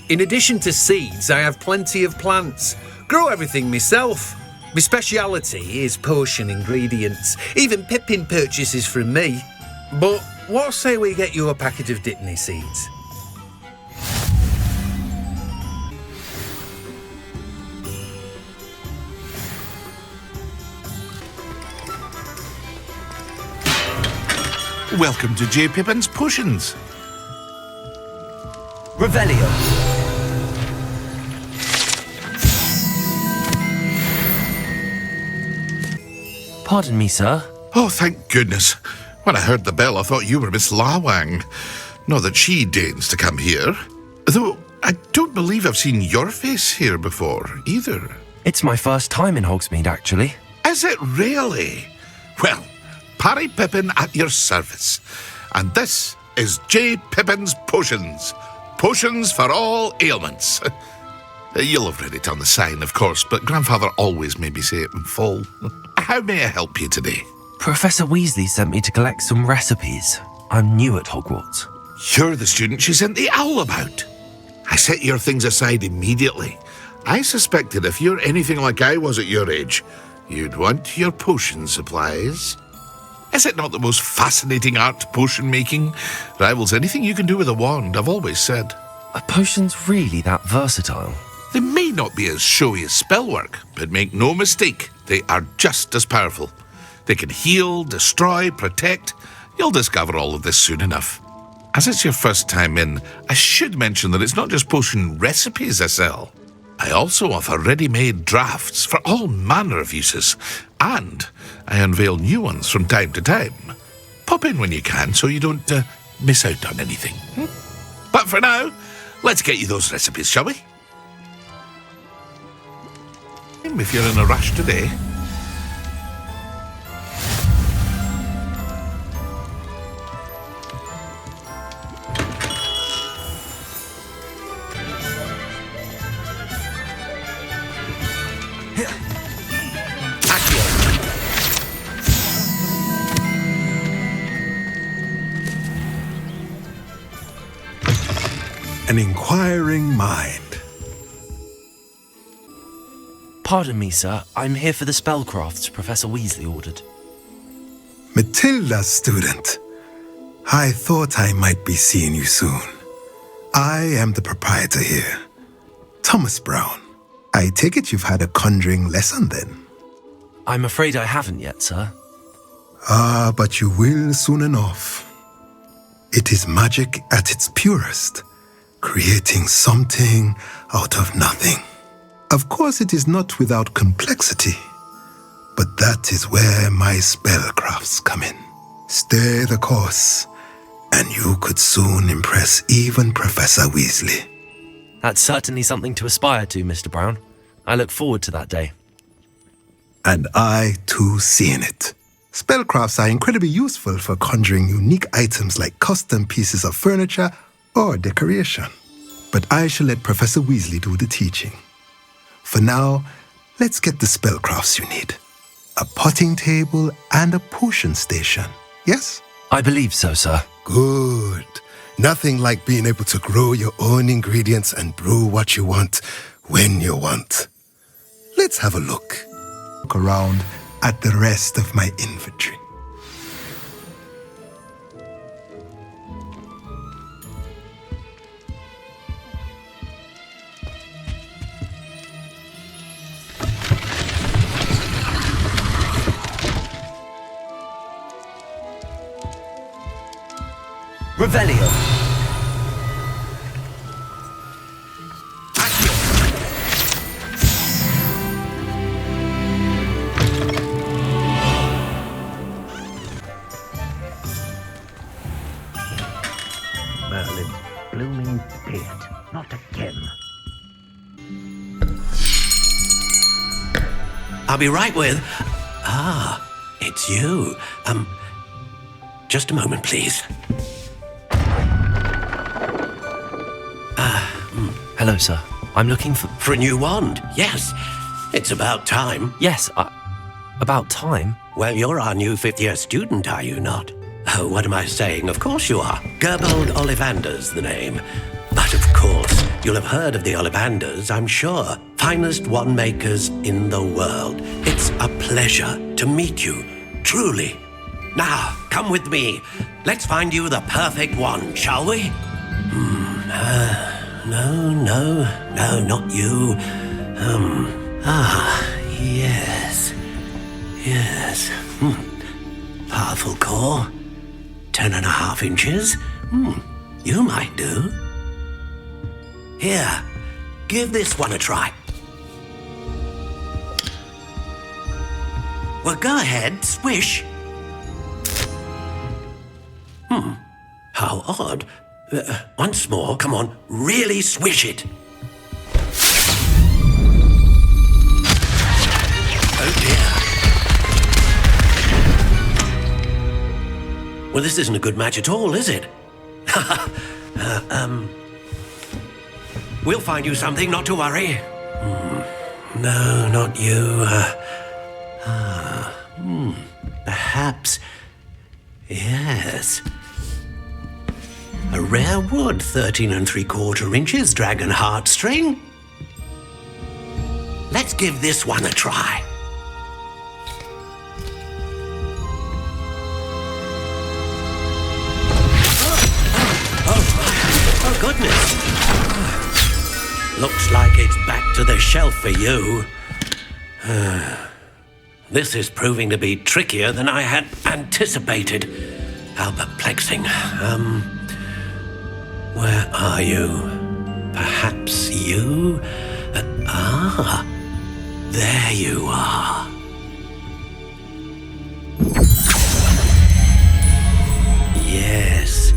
In addition to seeds, I have plenty of plants. Grow everything myself. My speciality is potion ingredients. Even Pippin purchases from me. But what say we get you a packet of Dittany seeds? Welcome to J. Pippin's Potions. Revelio. Pardon me, sir. Oh, thank goodness. When I heard the bell, I thought you were Miss Lawang. Not that she deigns to come here. Though I don't believe I've seen your face here before, either. It's my first time in Hogsmeade, actually. Is it really? Well, Parry Pippin at your service. And this is J. Pippin's Potions. Potions for all ailments. You'll have read it on the sign, of course, but Grandfather always made me say it in full. How may I help you today? Professor Weasley sent me to collect some recipes. I'm new at Hogwarts. You're the student she sent the owl about. I set your things aside immediately. I suspected if you're anything like I was at your age, you'd want your potion supplies. Is it not the most fascinating art, potion making? Rivals anything you can do with a wand, I've always said. Are potions really that versatile? They may not be as showy as spellwork, but make no mistake, they are just as powerful. They can heal, destroy, protect. You'll discover all of this soon enough. As it's your first time in, I should mention that it's not just potion recipes I sell. I also offer ready-made drafts for all manner of uses, and I unveil new ones from time to time. Pop in when you can so you don't miss out on anything. But for now, let's get you those recipes, shall we? If you're in a rush today. An inquiring mind. Pardon me, sir. I'm here for the spellcrafts Professor Weasley ordered. Matilda's student. I thought I might be seeing you soon. I am the proprietor here, Thomas Brown. I take it you've had a conjuring lesson then? I'm afraid I haven't yet, sir. Ah, but you will soon enough. It is magic at its purest, creating something out of nothing. Of course, it is not without complexity, but that is where my spellcrafts come in. Stay the course, and you could soon impress even Professor Weasley. That's certainly something to aspire to, Mr. Brown. I look forward to that day. And I, too, see in it. Spellcrafts are incredibly useful for conjuring unique items like custom pieces of furniture or decoration. But I shall let Professor Weasley do the teaching. For now, let's get the spellcrafts you need. A potting table and a potion station, yes? I believe so, sir. Good. Nothing like being able to grow your own ingredients and brew what you want when you want. Let's have a look. Look around at the rest of my inventory. Revelio. Merlin, blooming beard, not again. I'll be right with. Ah, it's you. Just a moment, please. Hello, sir. I'm looking for a new wand. Yes, it's about time. Yes, about time? Well, you're our new fifth-year student, are you not? Oh, what am I saying? Of course you are. Gerbold Ollivander's the name. But of course, you'll have heard of the Ollivanders, I'm sure. Finest wand makers in the world. It's a pleasure to meet you, truly. Now, come with me. Let's find you the perfect wand, shall we? No, not you. Yes. Powerful core. 10.5 inches. You might do. Here, give this one a try. Well, go ahead, swish. How odd. Once more, come on, really swish it. Oh dear. Well, this isn't a good match at all, is it? We'll find you something, not to worry. No, not you. Perhaps. Yes. A rare wood, 13 3/4 inches, dragon heartstring. Let's give this one a try. Oh goodness. Looks like it's back to the shelf for you. This is proving to be trickier than I had anticipated. How perplexing. Where are you? Perhaps you? There you are. Yes,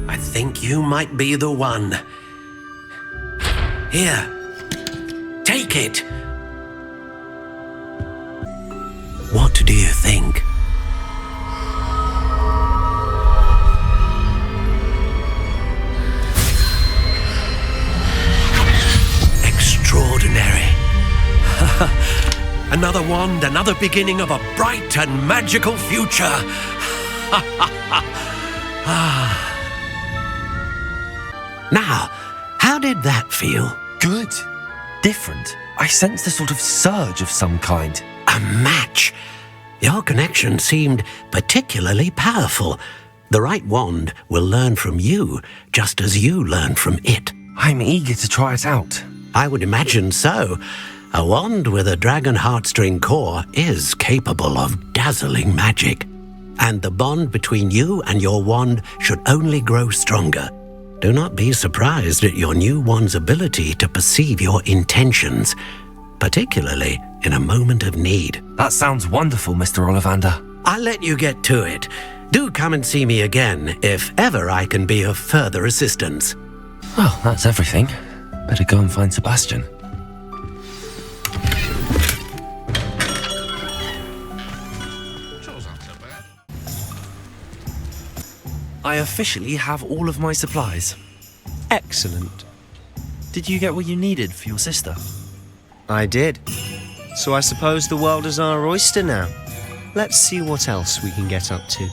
I think you might be the one. Here, take it. What do you think? Extraordinary. Another wand, another beginning of a bright and magical future. Now, how did that feel? Good. Different. I sensed a sort of surge of some kind. A match. Your connection seemed particularly powerful. The right wand will learn from you, just as you learn from it. I'm eager to try it out. I would imagine so. A wand with a dragon heartstring core is capable of dazzling magic. And the bond between you and your wand should only grow stronger. Do not be surprised at your new wand's ability to perceive your intentions, particularly in a moment of need. That sounds wonderful, Mr. Ollivander. I'll let you get to it. Do come and see me again if ever I can be of further assistance. Well, that's everything. Better go and find Sebastian. I officially have all of my supplies. Excellent. Did you get what you needed for your sister? I did. So I suppose the world is our oyster now. Let's see what else we can get up to.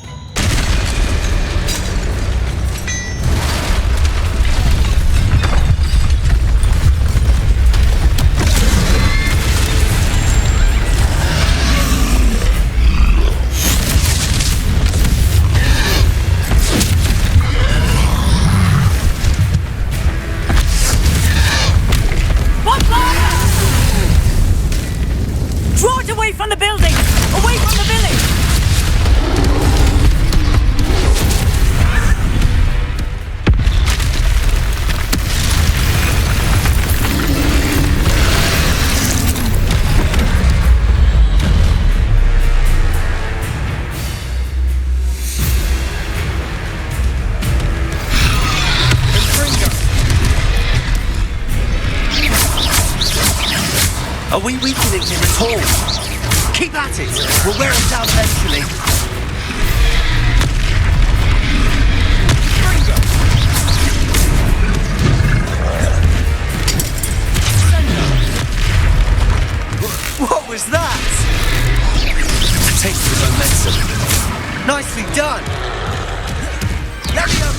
Draw it away from the building! Away from the village! Are we weakening him at all? Keep at it! We'll wear him down eventually. What was that? A taste of momentum. Nicely done! Leviosa!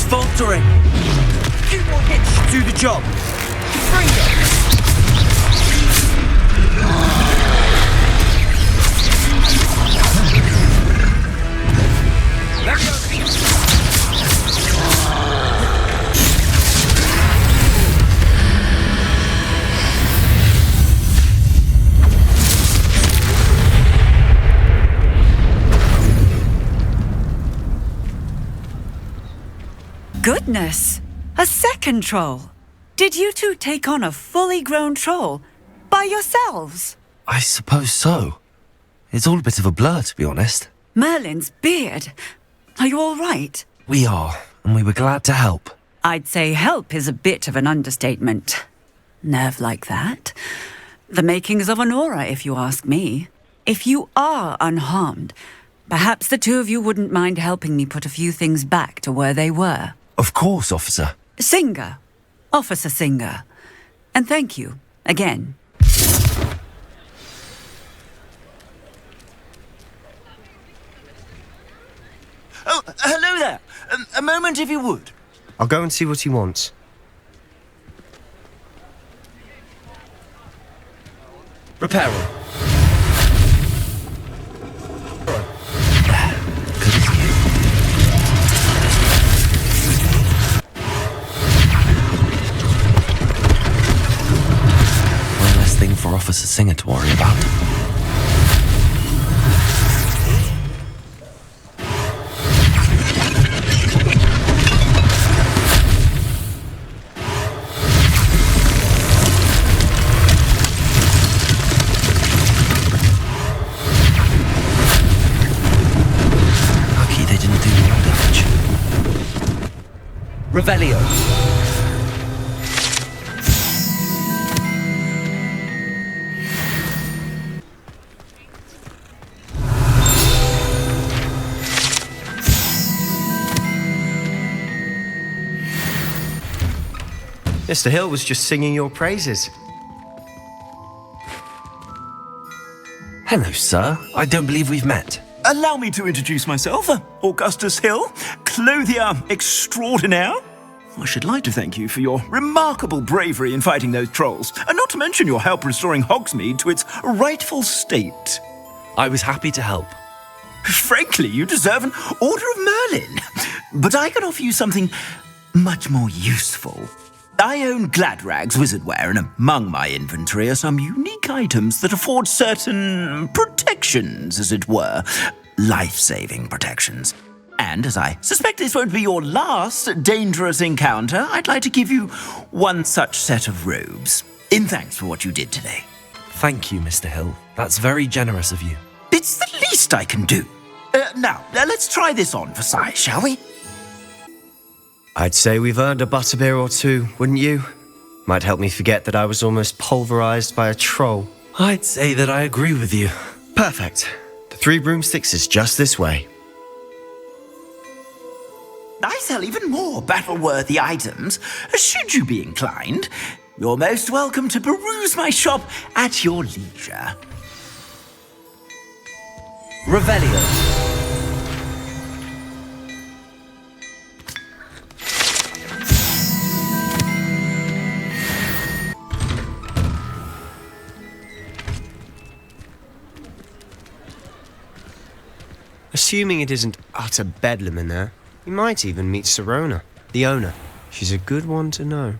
Faltering. Few more hits to do the job. Goodness! A second troll! Did you two take on a fully grown troll by yourselves? I suppose so. It's all a bit of a blur, to be honest. Merlin's beard. Are you all right? We are, and we were glad to help. I'd say help is a bit of an understatement. Nerve like that. The makings of an aura, if you ask me. If you are unharmed, perhaps the two of you wouldn't mind helping me put a few things back to where they were. Of course, officer. Singer. Officer Singer. And thank you, again. Oh, hello there. A moment, if you would. I'll go and see what he wants. Repairer. One less thing for Officer Singer to worry about. Revelio. Mr. Hill was just singing your praises. Hello, sir. I don't believe we've met. Allow me to introduce myself, Augustus Hill, clothier extraordinaire. I should like to thank you for your remarkable bravery in fighting those trolls, and not to mention your help restoring Hogsmeade to its rightful state. I was happy to help. Frankly, you deserve an Order of Merlin. But I can offer you something much more useful. I own Gladrag's wizardware, and among my inventory are some unique items that afford certain protections, as it were. Life-saving protections. And as I suspect this won't be your last dangerous encounter, I'd like to give you one such set of robes, in thanks for what you did today. Thank you, Mr. Hill. That's very generous of you. It's the least I can do. Now, let's try this on for size, shall we? I'd say we've earned a butterbeer or two, wouldn't you? Might help me forget that I was almost pulverized by a troll. I'd say that I agree with you. Perfect. The 3 broomsticks is just this way. I sell even more battle-worthy items, should you be inclined. You're most welcome to peruse my shop at your leisure. Revelio. Assuming it isn't utter bedlam in there, you might even meet Sirona, the owner. She's a good one to know.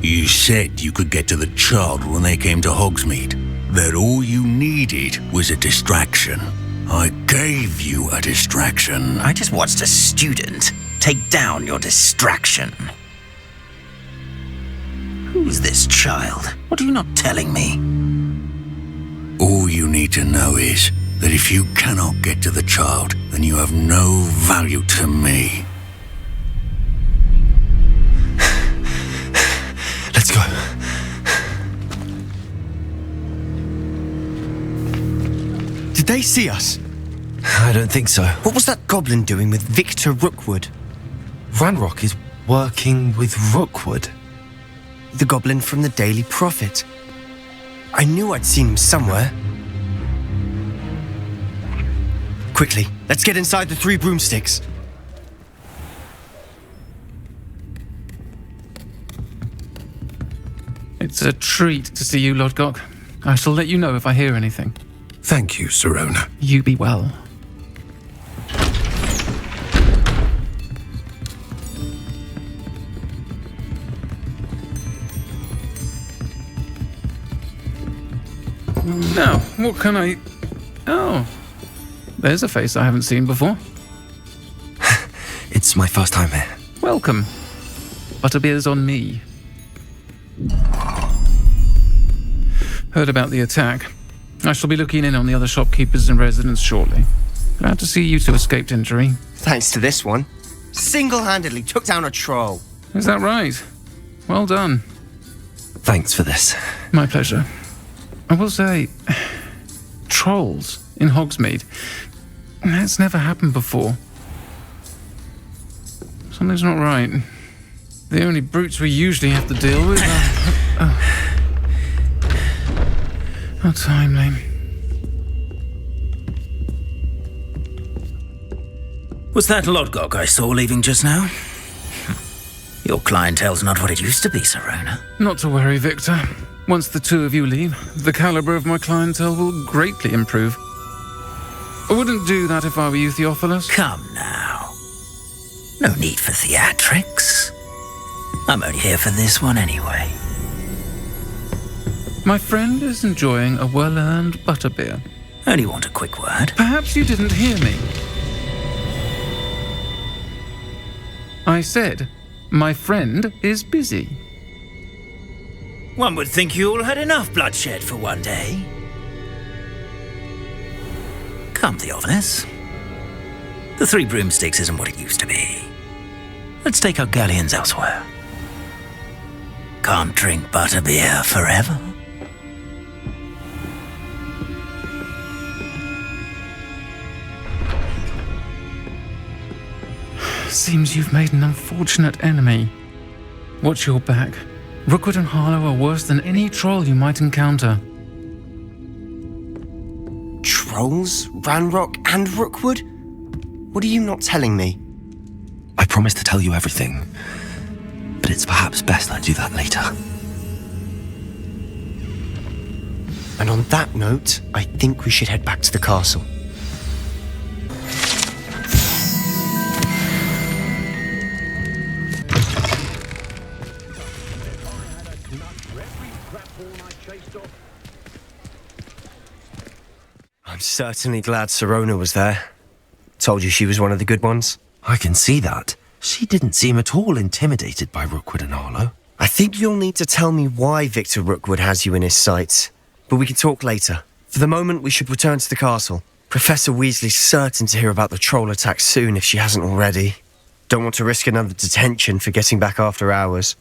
You said you could get to the child when they came to Hogsmeade. That all you needed was a distraction. I gave you a distraction. I just watched a student take down your distraction. Who's this child? What are you not telling me? All you need to know is that if you cannot get to the child, then you have no value to me. Let's go. Did they see us? I don't think so. What was that goblin doing with Victor Rookwood? Ranrock is working with Rookwood. The goblin from the Daily Prophet. I knew I'd seen him somewhere. Quickly, let's get inside the 3 broomsticks. It's a treat to see you, Lodgok. I shall let you know if I hear anything. Thank you, Sirona. You be well. Now, what can I... Oh, there's a face I haven't seen before. It's my first time here. Welcome. Butterbeer's on me. Heard about the attack. I shall be looking in on the other shopkeepers and residents shortly. Glad to see you two escaped injury. Thanks to this one. Single-handedly took down a troll. Is that right? Well done. Thanks for this. My pleasure. I will say, trolls in Hogsmeade. That's never happened before. Something's not right. The only brutes we usually have to deal with are... How timely. Was that Lodgok I saw leaving just now? Your clientele's not what it used to be, Sirona. Not to worry, Victor. Once the two of you leave, the caliber of my clientele will greatly improve. I wouldn't do that if I were you, Theophilus. Come now. No need for theatrics. I'm only here for this one anyway. My friend is enjoying a well-earned butterbeer. Only want a quick word. Perhaps you didn't hear me. I said, my friend is busy. One would think you all had enough bloodshed for one day. Come, Theophilus. The Three Broomsticks isn't what it used to be. Let's take our galleons elsewhere. Can't drink butterbeer forever. Seems you've made an unfortunate enemy. Watch your back. Rookwood and Harlow are worse than any troll you might encounter. Trolls? Ranrock and Rookwood? What are you not telling me? I promised to tell you everything, but it's perhaps best I do that later. And on that note, I think we should head back to the castle. I'm certainly glad Sirona was there. Told you she was one of the good ones. I can see that. She didn't seem at all intimidated by Rookwood and Harlow. I think you'll need to tell me why Victor Rookwood has you in his sights. But we can talk later. For the moment, we should return to the castle. Professor Weasley's certain to hear about the troll attack soon if she hasn't already. Don't want to risk another detention for getting back after hours.